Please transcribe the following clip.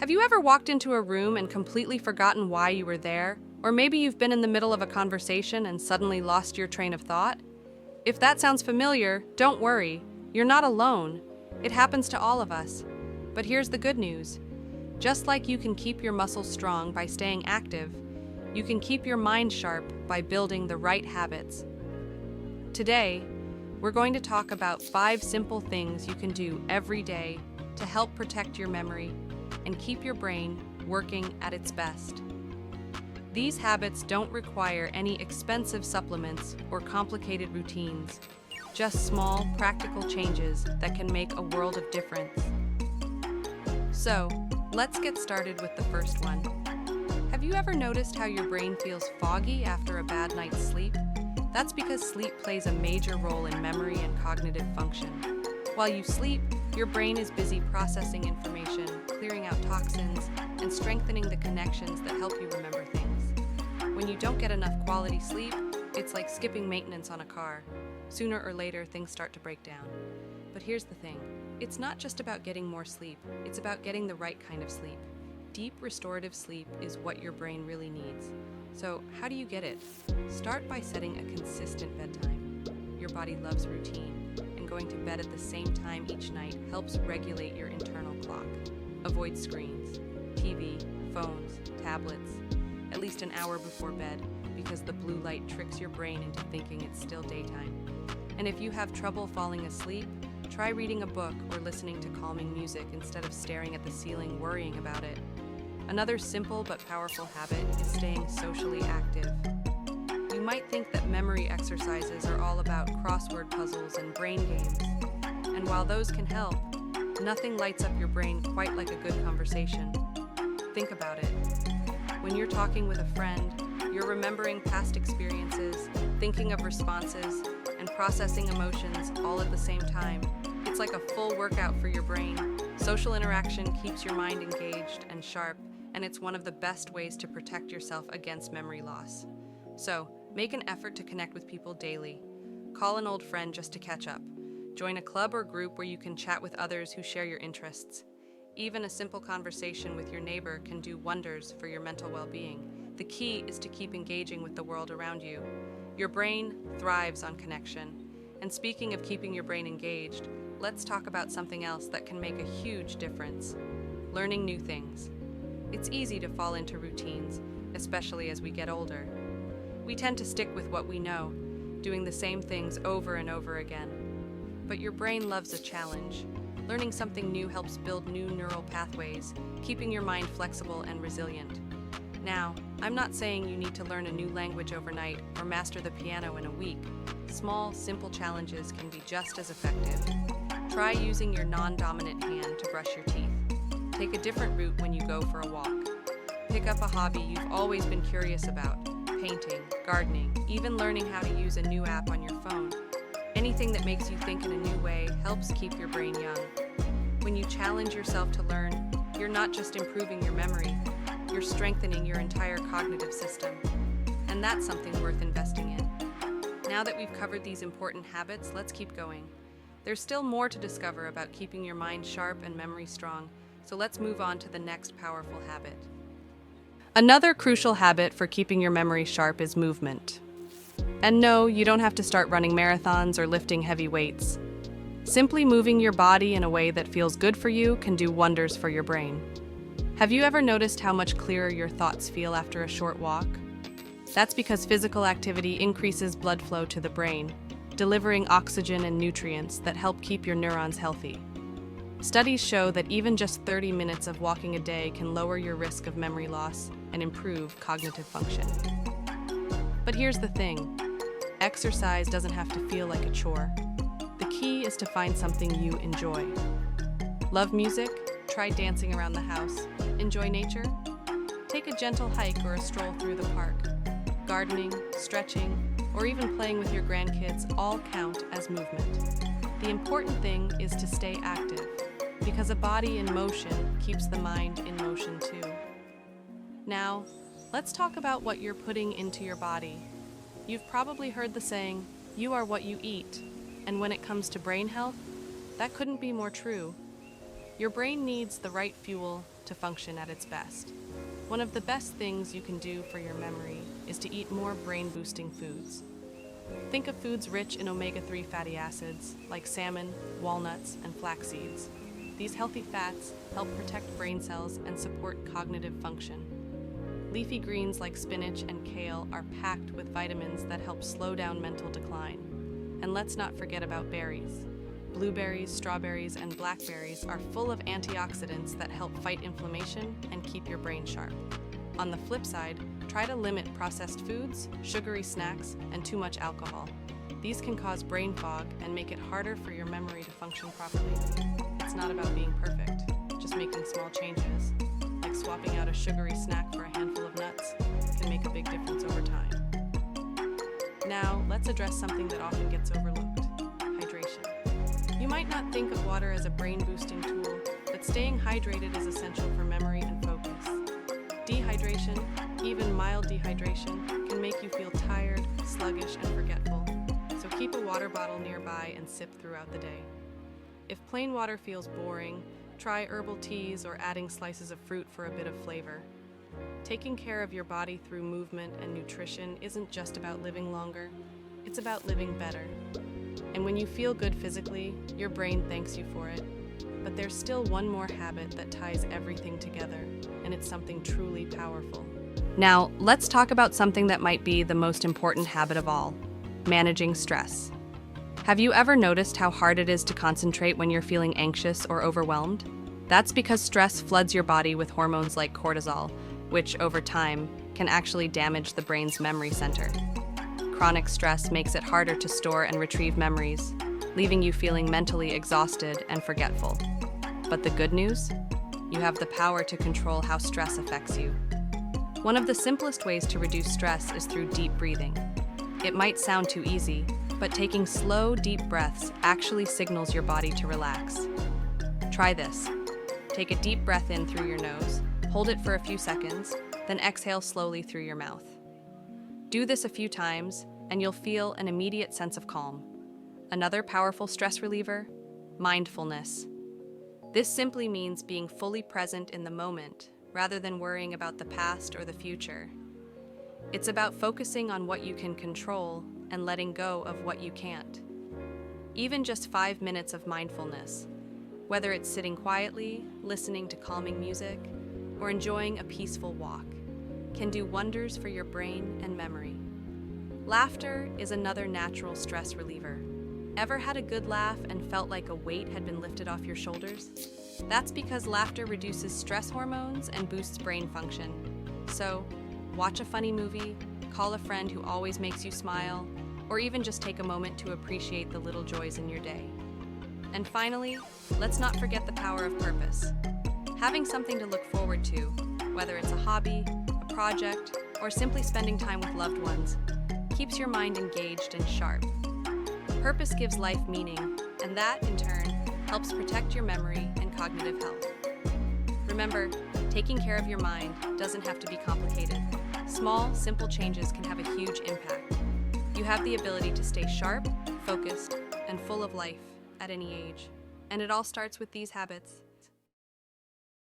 Have you ever walked into a room and completely forgotten why you were there? Or maybe you've been in the middle of a conversation and suddenly lost your train of thought? If that sounds familiar, don't worry. You're not alone. It happens to all of us. But here's the good news. Just like you can keep your muscles strong by staying active, you can keep your mind sharp by building the right habits. Today, we're going to talk about 5 simple things you can do every day to help protect your memory and keep your brain working at its best. These habits don't require any expensive supplements or complicated routines, just small, practical changes that can make a world of difference. So, let's get started with the first one. Have you ever noticed how your brain feels foggy after a bad night's sleep? That's because sleep plays a major role in memory and cognitive function. While you sleep, your brain is busy processing information, clearing out toxins, and strengthening the connections that help you remember things. When you don't get enough quality sleep, it's like skipping maintenance on a car. Sooner or later, things start to break down. But here's the thing. It's not just about getting more sleep. It's about getting the right kind of sleep. Deep, restorative sleep is what your brain really needs. So, how do you get it? Start by setting a consistent bedtime. Your body loves routine, and going to bed at the same time each night helps regulate your internal clock. Avoid screens, TV, phones, tablets, at least an hour before bed, because the blue light tricks your brain into thinking it's still daytime. And if you have trouble falling asleep, try reading a book or listening to calming music instead of staring at the ceiling worrying about it. Another simple but powerful habit is staying socially active. You might think that memory exercises are all about crossword puzzles and brain games. And while those can help, nothing lights up your brain quite like a good conversation. Think about it. When you're talking with a friend, you're remembering past experiences, thinking of responses, and processing emotions all at the same time. It's like a full workout for your brain. Social interaction keeps your mind engaged and sharp, and it's one of the best ways to protect yourself against memory loss. So, make an effort to connect with people daily. Call an old friend just to catch up. Join a club or group where you can chat with others who share your interests. Even a simple conversation with your neighbor can do wonders for your mental well-being. The key is to keep engaging with the world around you. Your brain thrives on connection. And speaking of keeping your brain engaged, let's talk about something else that can make a huge difference: learning new things. It's easy to fall into routines, especially as we get older. We tend to stick with what we know, doing the same things over and over again. But your brain loves a challenge. Learning something new helps build new neural pathways, keeping your mind flexible and resilient. Now, I'm not saying you need to learn a new language overnight or master the piano in a week. Small, simple challenges can be just as effective. Try using your non-dominant hand to brush your teeth. Take a different route when you go for a walk. Pick up a hobby you've always been curious about: painting, gardening, even learning how to use a new app on your phone. Anything that makes you think in a new way helps keep your brain young. When you challenge yourself to learn, you're not just improving your memory, you're strengthening your entire cognitive system. And that's something worth investing in. Now that we've covered these important habits, let's keep going. There's still more to discover about keeping your mind sharp and memory strong, so let's move on to the next powerful habit. Another crucial habit for keeping your memory sharp is movement. And no, you don't have to start running marathons or lifting heavy weights. Simply moving your body in a way that feels good for you can do wonders for your brain. Have you ever noticed how much clearer your thoughts feel after a short walk? That's because physical activity increases blood flow to the brain, delivering oxygen and nutrients that help keep your neurons healthy. Studies show that even just 30 minutes of walking a day can lower your risk of memory loss and improve cognitive function. But here's the thing. Exercise doesn't have to feel like a chore. The key is to find something you enjoy. Love music? Try dancing around the house. Enjoy nature? Take a gentle hike or a stroll through the park. Gardening, stretching, or even playing with your grandkids all count as movement. The important thing is to stay active, because a body in motion keeps the mind in motion too. Now, let's talk about what you're putting into your body. You've probably heard the saying, "You are what you eat," and when it comes to brain health, that couldn't be more true. Your brain needs the right fuel to function at its best. One of the best things you can do for your memory is to eat more brain-boosting foods. Think of foods rich in omega-3 fatty acids like salmon, walnuts, and flax seeds. These healthy fats help protect brain cells and support cognitive function. Leafy greens like spinach and kale are packed with vitamins that help slow down mental decline. And let's not forget about berries. Blueberries, strawberries, and blackberries are full of antioxidants that help fight inflammation and keep your brain sharp. On the flip side, try to limit processed foods, sugary snacks, and too much alcohol. These can cause brain fog and make it harder for your memory to function properly. It's not about being perfect, just making small changes, like swapping out a sugary snack for a handful of nuts, can make a big difference over time. Now, let's address something that often gets overlooked: hydration. You might not think of water as a brain-boosting tool, but staying hydrated is essential for memory and focus. Dehydration, even mild dehydration, can make you feel tired, sluggish, and forgetful, so keep a water bottle nearby and sip throughout the day. If plain water feels boring, try herbal teas or adding slices of fruit for a bit of flavor. Taking care of your body through movement and nutrition isn't just about living longer, it's about living better. And when you feel good physically, your brain thanks you for it. But there's still one more habit that ties everything together, and it's something truly powerful. Now, let's talk about something that might be the most important habit of all: managing stress. Have you ever noticed how hard it is to concentrate when you're feeling anxious or overwhelmed? That's because stress floods your body with hormones like cortisol, which over time can actually damage the brain's memory center. Chronic stress makes it harder to store and retrieve memories, leaving you feeling mentally exhausted and forgetful. But the good news? You have the power to control how stress affects you. One of the simplest ways to reduce stress is through deep breathing. It might sound too easy, but taking slow, deep breaths actually signals your body to relax. Try this. Take a deep breath in through your nose, hold it for a few seconds, then exhale slowly through your mouth. Do this a few times, and you'll feel an immediate sense of calm. Another powerful stress reliever: mindfulness. This simply means being fully present in the moment, rather than worrying about the past or the future. It's about focusing on what you can control and letting go of what you can't. Even just 5 minutes of mindfulness, whether it's sitting quietly, listening to calming music, or enjoying a peaceful walk, can do wonders for your brain and memory. Laughter is another natural stress reliever. Ever had a good laugh and felt like a weight had been lifted off your shoulders? That's because laughter reduces stress hormones and boosts brain function. So, watch a funny movie, call a friend who always makes you smile, or even just take a moment to appreciate the little joys in your day. And finally, let's not forget the power of purpose. Having something to look forward to, whether it's a hobby, a project, or simply spending time with loved ones, keeps your mind engaged and sharp. Purpose gives life meaning, and that, in turn, helps protect your memory and cognitive health. Remember, taking care of your mind doesn't have to be complicated. Small, simple changes can have a huge impact. You have the ability to stay sharp, focused, and full of life at any age. And it all starts with these habits.